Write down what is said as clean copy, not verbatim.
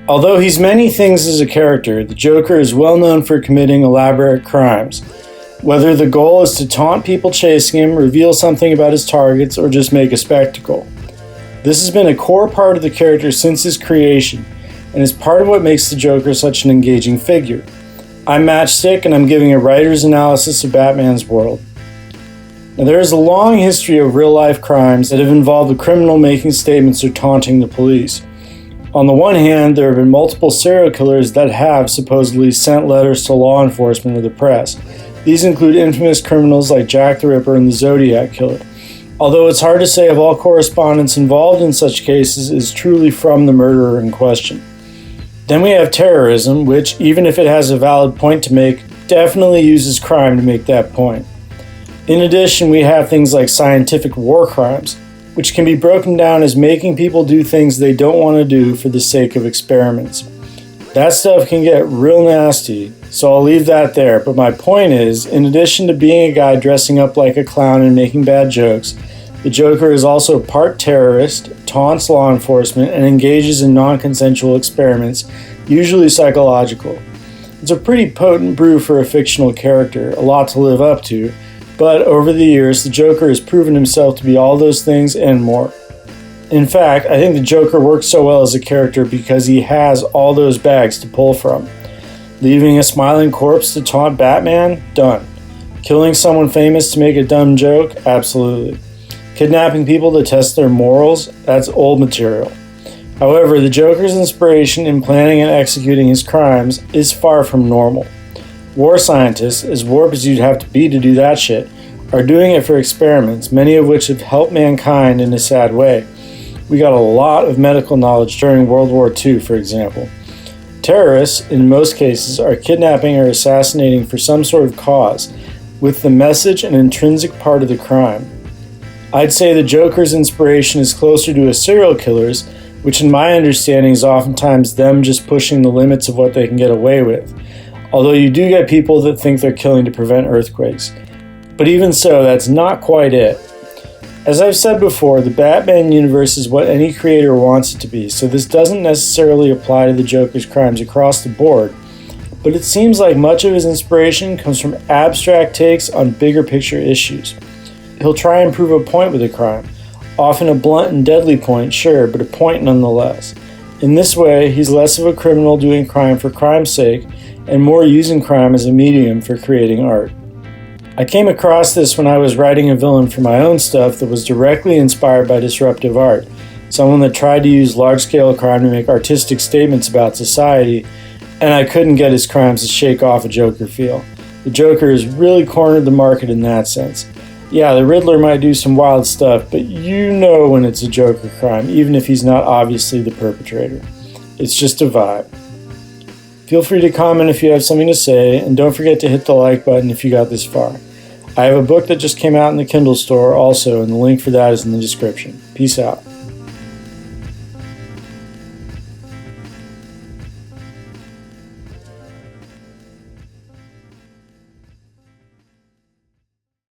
Although he's many things as a character, the Joker is well known for committing elaborate crimes. Whether the goal is to taunt people chasing him, reveal something about his targets, or just make a spectacle. This has been a core part of the character since his creation, and is part of what makes the Joker such an engaging figure. I'm Matchstick, and I'm giving a writer's analysis of Batman's world. Now, there is a long history of real-life crimes that have involved a criminal making statements or taunting the police. On the one hand, there have been multiple serial killers that have supposedly sent letters to law enforcement or the press. These include infamous criminals like Jack the Ripper and the Zodiac Killer. Although it's hard to say if all correspondence involved in such cases is truly from the murderer in question. Then we have terrorism, which, even if it has a valid point to make, definitely uses crime to make that point. In addition, we have things like scientific war crimes, which can be broken down as making people do things they don't want to do for the sake of experiments. That stuff can get real nasty, so I'll leave that there, but my point is, in addition to being a guy dressing up like a clown and making bad jokes, the Joker is also part terrorist, taunts law enforcement, and engages in non-consensual experiments, usually psychological. It's a pretty potent brew for a fictional character, a lot to live up to, but over the years, the Joker has proven himself to be all those things and more. In fact, I think the Joker works so well as a character because he has all those bags to pull from. Leaving a smiling corpse to taunt Batman? Done. Killing someone famous to make a dumb joke? Absolutely. Kidnapping people to test their morals? That's old material. However, the Joker's inspiration in planning and executing his crimes is far from normal. War scientists, as warped as you'd have to be to do that shit, are doing it for experiments, many of which have helped mankind in a sad way. We got a lot of medical knowledge during World War II, for example. Terrorists, in most cases, are kidnapping or assassinating for some sort of cause, with the message an intrinsic part of the crime. I'd say the Joker's inspiration is closer to a serial killer's, which in my understanding is oftentimes them just pushing the limits of what they can get away with. Although you do get people that think they're killing to prevent earthquakes. But even so, that's not quite it. As I've said before, the Batman universe is what any creator wants it to be, so this doesn't necessarily apply to the Joker's crimes across the board, but it seems like much of his inspiration comes from abstract takes on bigger picture issues. He'll try and prove a point with a crime, often a blunt and deadly point, sure, but a point nonetheless. In this way, he's less of a criminal doing crime for crime's sake, and more using crime as a medium for creating art. I came across this when I was writing a villain for my own stuff that was directly inspired by disruptive art, someone that tried to use large-scale crime to make artistic statements about society, and I couldn't get his crimes to shake off a Joker feel. The Joker has really cornered the market in that sense. Yeah, the Riddler might do some wild stuff, but you know when it's a Joker crime, even if he's not obviously the perpetrator. It's just a vibe. Feel free to comment if you have something to say, and don't forget to hit the like button if you got this far. I have a book that just came out in the Kindle store also, and the link for that is in the description. Peace out.